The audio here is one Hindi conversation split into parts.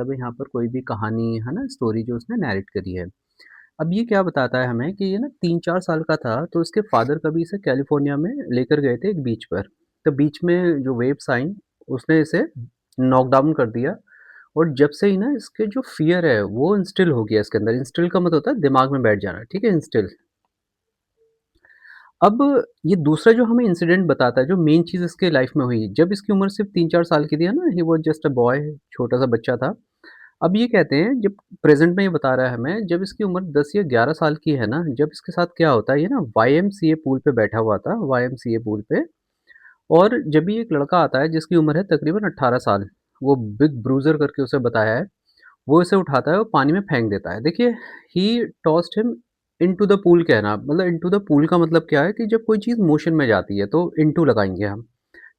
अब यहाँ पर कोई भी कहानी है ना, स्टोरी जो उसने नैरेट करी है। अब ये क्या बताता है हमें कि ये ना 3-4 साल का था, तो इसके फादर कभी इसे कैलिफ़ोर्निया में लेकर गए थे एक बीच पर। तो बीच में जो वेव्स आईं, उसने इसे नॉक डाउन कर दिया और जब से ही ना इसके जो फ़ियर है, वो इंस्टिल हो गया इसके अंदर। इंस्टिल का मतलब होता है दिमाग में बैठ जाना, ठीक है? इंस्टिल। अब ये दूसरा जो हमें इंसिडेंट बताता है, जो मेन चीज़ इसके लाइफ़ में हुई, जब इसकी उम्र सिर्फ़ 3-4 साल की थी, है ना? He was just a boy, छोटा-सा बच्चा था। अब ये कहते हैं जब प्रेज़ेंट में ये बता रहा है हमें, जब इसकी उम्र 10 या 11 साल की है ना, जब इसके साथ क्या होता है, ये ना वाईएमसीए पूल पे बैठा हुआ था, वाईएमसीए पूल पे। और जब भी एक लड़का आता है जिसकी उम्र है तकरीबन 18 साल, वो बिग ब्रूज़र करके उसे बताया है, वो इसे उठाता है और पानी में फेंक देता है। देखिए, he tossed him into the pool कहना मतलब इंटू द पूल का मतलब क्या है कि जब कोई चीज़ मोशन में जाती है तो इंटू लगाएँगे हम,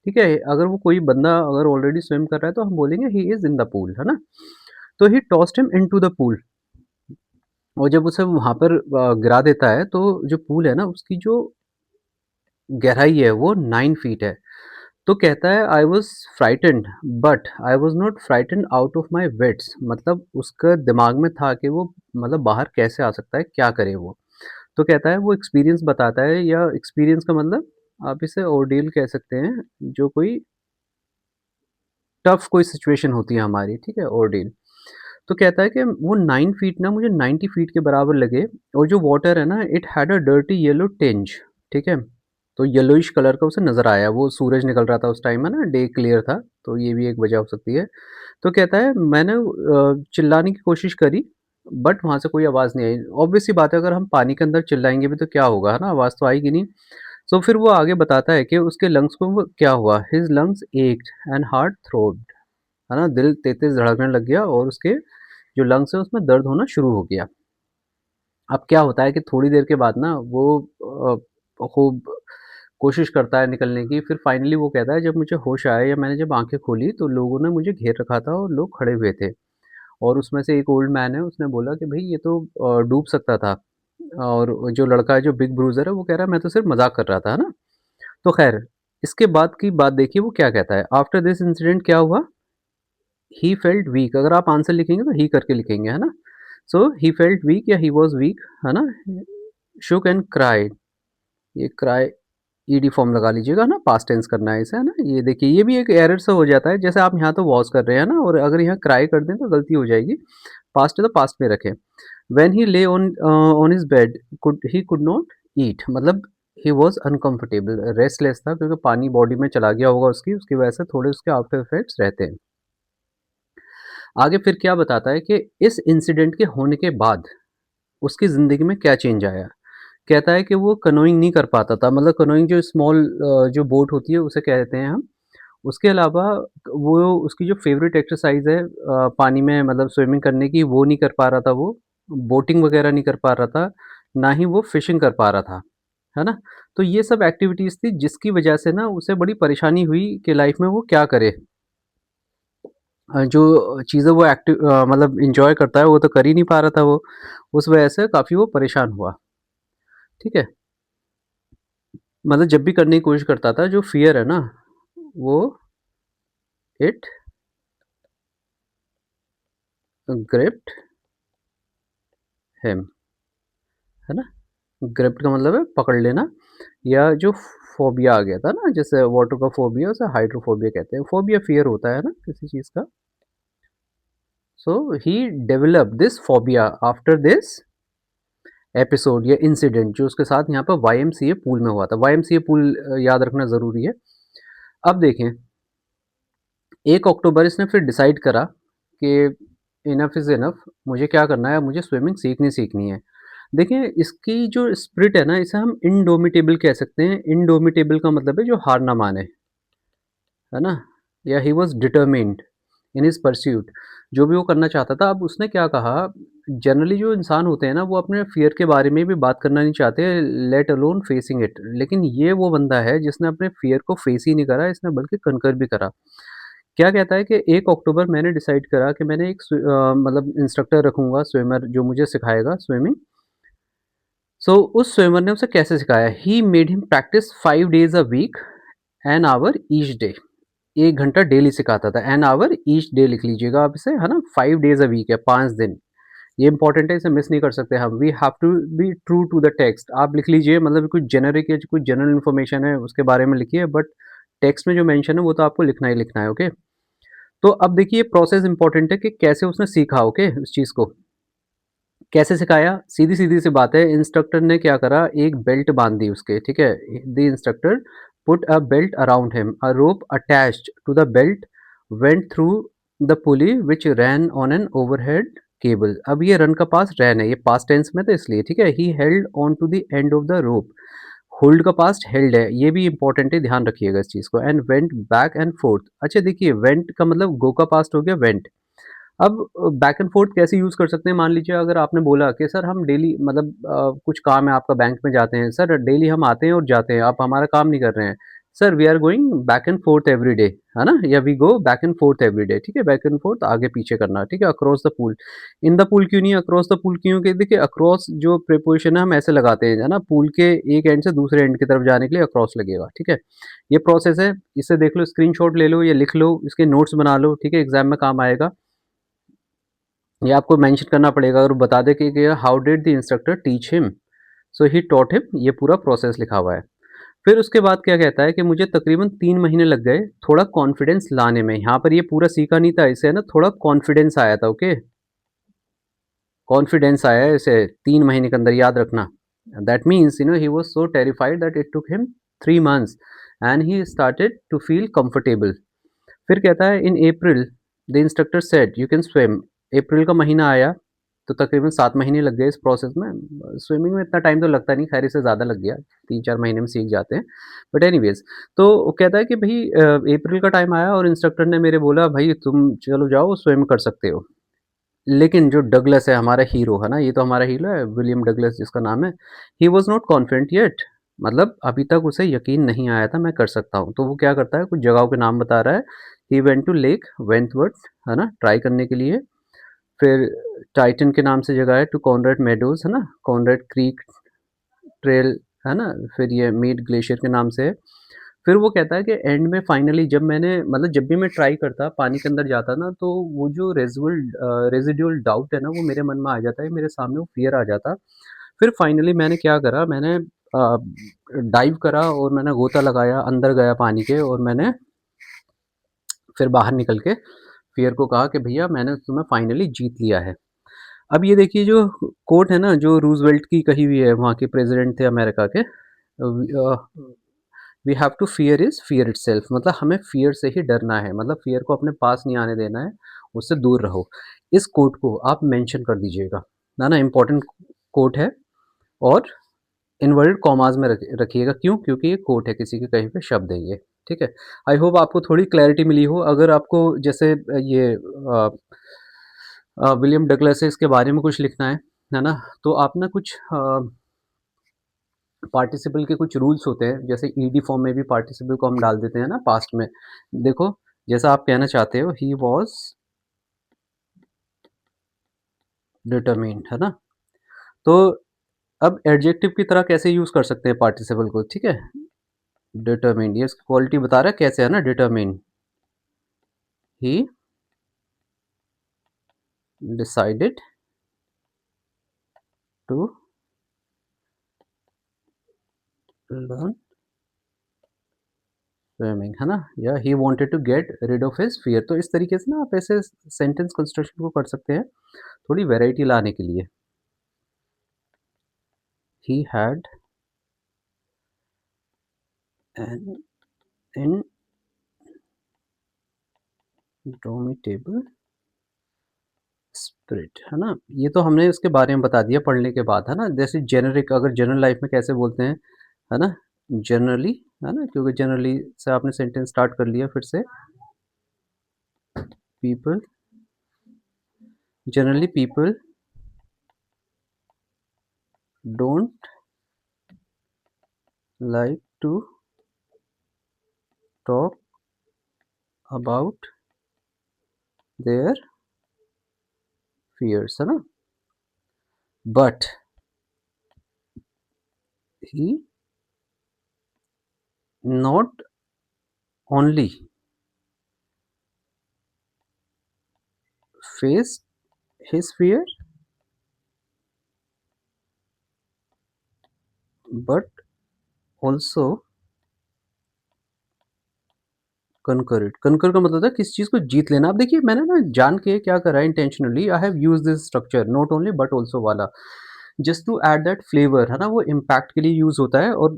ठीक है? अगर वो कोई बंदा अगर ऑलरेडी स्विम कर रहा है तो हम बोलेंगे he is in the pool, है ना? तो he tossed him into the pool और जब उसे वहाँ पर गिरा देता है तो जो पूल है ना उसकी जो गहराई है वो 9 फीट है। तो कहता है I was frightened but I was not frightened out of my wits मतलब उसका दिमाग में था कि वो मतलब बाहर कैसे आ सकता है, क्या करे वो? तो कहता है वो एक्सपीरियंस बताता है या एक्सपीरियंस का मतलब आप इसे ऑर्डेल कह सकते हैं, जो कोई टफ कोई सिचुएशन होती है हमारी, ठीक है? ऑर्डेल। तो कहता है कि वो 9 फीट ना मुझे 90 फीट के बराबर लगे और जो वाटर है ना it had a dirty yellow tinge, ठीक है? तो येलोइश कलर का उसे नज़र आया, वो सूरज निकल रहा था उस टाइम है ना, डे क्लियर था, तो ये भी एक वजह हो सकती है। तो कहता है मैंने चिल्लाने की कोशिश करी बट वहाँ से कोई आवाज़ नहीं आई। ऑब्वियस सी बात है अगर हम पानी के अंदर चिल्लाएँगे भी तो क्या होगा, है ना? आवाज़ तो आएगी नहीं। सो फिर वो आगे बताता है कि उसके लंग्स को वो क्या हुआ, हिज़ लंग्स एक्ड एंड हार्ट थ्रोब्ड, है ना? दिल तेज़-तेज़ धड़कने लग गया और उसके जो लंग्स है उसमें दर्द होना शुरू हो गया। अब क्या होता है कि थोड़ी देर के बाद ना वो खूब कोशिश करता है निकलने की, फिर फाइनली वो कहता है जब मुझे होश आया या मैंने जब आँखें खोली तो लोगों ने मुझे घेर रखा था और लोग खड़े हुए थे। और उसमें से एक ओल्ड मैन है उसने बोला कि भई ये तो डूब सकता था। और जो लड़का है जो बिग ब्रूज़र है वो कह रहा है मैं तो सिर्फ़ मज़ाक कर रहा था, है ना? तो ख़ैर इसके बाद की बात देखिए वो क्या कहता है, आफ्टर दिस इंसिडेंट क्या हुआ? ही फेल्ट वीक, अगर आप आंसर लिखेंगे तो ही करके लिखेंगे, है ना? सो ही फेल्ट वीक या ही वाज़ वीक, है ना? शूक एंड क्राइड, ये क्राई ईडी फॉर्म लगा लीजिएगा ना, पास्ट टेंस करना है इसे, है ना? ये देखिए ये भी एक एरर सा हो जाता है, जैसे आप यहाँ तो वॉज़ कर रहे हैं ना और अगर यहाँ क्राई कर दें तो गलती हो जाएगी। पास्ट है तो पास्ट में रखें। व्हेन ही ले on his bed could not eat मतलब ही वाज़ अनकम्फर्टेबल, रेस्टलेस था क्योंकि पानी बॉडी में चला गया होगा उसकी वजह से थोड़े उसके आफ्टर इफेक्ट्स रहते हैं। आगे फिर क्या बताता है कि इस इंसिडेंट के होने के बाद उसकी ज़िंदगी में क्या चेंज आया। कहता है कि वो कैनोइंग नहीं कर पाता था, मतलब कैनोइंग जो स्मॉल जो बोट होती है उसे कहते हैं हम। उसके अलावा वो उसकी जो फ़ेवरेट एक्सरसाइज़ है पानी में मतलब स्विमिंग करने की, वो नहीं कर पा रहा था वो। बोटिंग वगैरह नहीं कर पा रहा था, ना ही वो फ़िशिंग कर पा रहा था। है ना? तो ये सब एक्टिविटीज़ थी जिसकी वजह से ना उसे बड़ी परेशानी हुई कि लाइफ़ में वो क्या करे। जो चीज़ें वो मतलब एन्जॉय करता है वो तो कर ही नहीं पा रहा था वो। उस वजह से काफ़ी वो परेशान हुआ। ठीक है? मतलब जब भी करने की कोशिश करता था जो फ़ियर है ना, वो इट ग्रिप्ड हिम, है ना? ग्रिप्ड का मतलब है पकड़ लेना या जो फ़ोबिया आ गया था ना, जैसे वाटर का फ़ोबिया उसे हाइड्रोफ़ोबिया कहते हैं। फ़ोबिया फ़ियर होता है ना किसी चीज़ का। So he developed this phobia after this episode या इंसिडेंट जो उसके साथ यहाँ पर वाईएमसीए पूल में हुआ था। वाईएमसीए पूल याद रखना ज़रूरी है। अब देखें 1 अक्टूबर इसने फिर डिसाइड करा कि इनफ इज़ इनफ, मुझे क्या करना है, मुझे स्विमिंग सीखनी है। देखिए इसकी जो स्पिरिट है ना इसे हम इंडोमिटेबल कह सकते हैं। इंडोमिटेबल का मतलब है जो हार ना माने, है ना? या he was determined in his pursuit, जो भी वो करना चाहता था। अब उसने क्या कहा, जनरली जो इंसान होते हैं ना वो अपने फ़ियर के बारे में भी बात करना नहीं चाहते, लेट अलोन फेसिंग इट। लेकिन ये वो बंदा है जिसने अपने फ़ियर को फेस ही नहीं करा, इसने बल्कि कन्कर भी करा। क्या कहता है कि 1 अक्टूबर मैंने डिसाइड करा कि मैंने एक मतलब इंस्ट्रक्टर रखूँगा स्विमर जो मुझे सिखाएगा स्विमिंग। सो उस स्विमर ने उसे कैसे सिखाया, he made him practice 5 days a week, an hour each day. 1 घंटा डेली सिखाता था, एन आवर ईच डे लिख लीजिएगा आप इसे, है ना? 5 डेज़ अ वीक है, 5 दिन। ये इंपॉर्टेंट है, इसे मिस नहीं कर सकते हम। We have to be true to the text. आप लिख लीजिए, मतलब कुछ जेनेरिक या कुछ जनरल इन्फॉर्मेशन है उसके बारे में लिखिए, बट टेक्स्ट में जो मेंशन है वो तो आपको लिखना ही लिखना है, ओके? तो अब देखिए प्रोसेस इंपॉर्टेंट है कि कैसे उसने सीखा, ओके? उस चीज़ को कैसे सिखाया? सीधी-सीधी सी बात है, इंस्ट्रक्टर ने क्या करा, एक बेल्ट बाँध दी उसके, ठीक है? The instructor put a belt around him, a rope attached to the belt went through the pulley which ran on an overhead cable. अब ये रन का पास्ट रैन है, ये पास्ट टेंस में तो इसलिए, ठीक है? He held on to the end of the rope. Hold का पास्ट हेल्ड है, ये भी इंपॉर्टेंट है, ध्यान रखिएगा इस चीज़ को। And went back and fourth. अच्छा देखिए, वेंट का मतलब गो का पास्ट हो गया वेंट। अब बैक एंड फोर्थ कैसे यूज़ कर सकते हैं? मान लीजिए अगर आपने बोला कि सर हम डेली, मतलब कुछ काम है आपका, बैंक में जाते हैं, सर डेली हम आते हैं और जाते हैं, आप हमारा काम नहीं कर रहे हैं। Sir we are going back and forth every day, है ना? या we go back and forth every day, ठीक है? बैक एंड फोर्थ आगे पीछे करना, ठीक है? Across the pool. In the pool क्यों नहीं, अक्रॉस द पूल क्यों? कि देखिए अक्रॉस जो प्रीपोजिशन है हम ऐसे लगाते हैं, है ना? पूल के एक एंड से दूसरे एंड की तरफ जाने के लिए अक्रॉस लगेगा, ठीक है? ये प्रोसेस है, इसे देख लो, स्क्रीनशॉट ले लो या लिख लो, इसके नोट्स बना लो, ठीक है? एग्जाम में काम आएगा। ये आपको मेंशन करना पड़ेगा और बता दें कि how did the instructor teach him, so he taught him, ये पूरा प्रोसेस लिखा हुआ है। फिर उसके बाद क्या कहता है कि मुझे तकरीबन 3 महीने लग गए थोड़ा कॉन्फिडेंस लाने में। यहाँ पर ये पूरा सीखा नहीं था, इसे ना थोड़ा कॉन्फिडेंस आया था, ओके? कॉन्फिडेंस आया है इसे 3 महीने के अंदर, याद रखना। That means he was so terrified that it took him 3 months and he started to feel comfortable. फिर कहता है in April the instructor said you can swim. अप्रैल का महीना आया तो तकरीबन 7 महीने लग गए इस प्रोसेस में। स्विमिंग में इतना टाइम तो लगता नहीं, खैर इससे ज़्यादा लग गया, 3-4 महीने में सीख जाते हैं। बट एनीवेज, तो वो कहता है कि भाई अप्रैल का टाइम आया और इंस्ट्रक्टर ने मेरे बोला भाई तुम चलो जाओ स्विम कर सकते हो। लेकिन जो डगलस है हमारा हीरो, है ना? ये तो हमारा हीरो है, विलियम डगलस जिसका नाम है। He was not confident yet, मतलब अभी तक उसे यकीन नहीं आया था मैं कर सकता हूँ। तो वो क्या करता है, कुछ जगहों के नाम बता रहा है। He went to lake Wentworth, है ना? ट्राई करने के लिए। फिर टाइटन के नाम से जगह है, टू कॉनरेड मेडोज़, है ना? कॉनरेड क्रीक ट्रेल, है ना? फिर ये मीड ग्लेशियर के नाम से है। फिर वो कहता है कि एंड में फाइनली जब मैंने, मतलब जब भी मैं ट्राई करता, पानी के अंदर जाता ना, तो वो जो रेज़िडुअल डाउट है ना, वो मेरे मन में आ जाता है, मेरे सामने वो फ़ियर आ जाता। फिर फाइनली मैंने क्या करा, मैंने डाइव करा और मैंने गोता लगाया, अंदर गया पानी के, और मैंने फिर बाहर निकल के फ़ियर को कहा कि भैया मैंने तुम्हें फाइनली जीत लिया है। अब ये देखिए जो कोट है ना, जो रूज़वेल्ट की कही हुई है, वहाँ के प्रेज़िडेंट थे अमेरिका के। We have to fear is fear itself, मतलब हमें फियर से ही डरना है, मतलब फियर को अपने पास नहीं आने देना है, उससे दूर रहो। इस कोट को आप मेंशन कर दीजिएगा, ना इम्पोर्टेंट कोट है। और इन्वर्टेड कॉमास में रखिएगा, क्यों? क्योंकि ये कोट है, किसी के कहीं पे शब्द है ये, ठीक है? आई होप आपको थोड़ी क्लैरिटी मिली हो। अगर आपको जैसे ये विलियम डगलस है, इसके बारे में कुछ लिखना है ना? तो आप ना कुछ पार्टिसिपल के कुछ रूल्स होते हैं, जैसे ईडी फॉर्म में भी पार्टिसिपल को हम डाल देते हैं ना पास्ट में। देखो, जैसा आप कहना चाहते हो, ही वाज़ डिटरमाइंड, है ना? तो अब एडजेक्टिव की तरह कैसे यूज़ कर सकते हैं पार्टिसिपल को, ठीक है? डिटरमाइंड, ये इसकी क्वालिटी बता रहा है कैसे, है ना? Determine, he decided to learn swimming, है ना? या he wanted to get rid of his fear. तो इस तरीके से ना आप ऐसे सेंटेंस कंस्ट्रक्शन को कर सकते हैं, थोड़ी वैरायटी लाने के लिए। He had an indomitable spirit, है ना? ये तो हमने उसके बारे में बता दिया पढ़ने के बाद, है ना? जैसे जेनेरिक, अगर जनरल लाइफ में कैसे बोलते हैं, है ना? जनरली, है ना? क्योंकि जनरली से आपने सेंटेंस स्टार्ट कर लिया फिर से। People, generally people don't like to talk about their fears, है ना? But he not only faced his fear but also conquer it. Conquer का मतलब था किसी चीज़ को जीत लेना। अब देखिए मैंने ना जान के क्या करा है intentionally I have used this structure not only but also वाला just to add that flavour है ना वो इम्पैक्ट के लिए यूज़ होता है और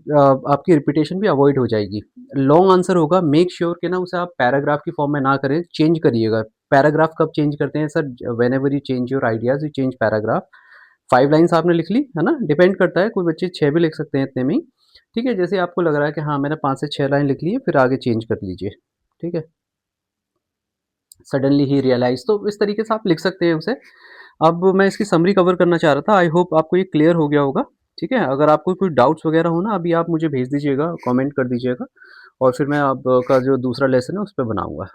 आपकी रिपिटेशन भी अवॉइड हो जाएगी। लॉन्ग आंसर होगा मेक श्योर कि ना उसे आप पैराग्राफ की फॉर्म में ना करें, चेंज करिएगा। पैराग्राफ कब चेंज करते हैं sir? Whenever you change your ideas you change paragraph. 5 lines आपने लिख ली, है ना? डिपेंड करता है कोई बच्चे 6 भी लिख सकते हैं इतने में ही। ठीक है? जैसे आपको लग रहा है कि हाँ, मैंने 5 से 6 लाइन लिख ली है फिर आगे चेंज कर लीजिए। ठीक है? सडनली ही रियलाइज़ तो इस तरीके से आप लिख सकते हैं उसे। अब मैं इसकी समरी कवर करना चाह रहा था, आई होप आपको ये क्लियर हो गया होगा, ठीक है? अगर आपको कोई डाउट्स वगैरह हो ना अभी आप मुझे भेज दीजिएगा, कमेंट कर दीजिएगा और फिर मैं आपका जो दूसरा लेसन है उस पे बनाऊँगा।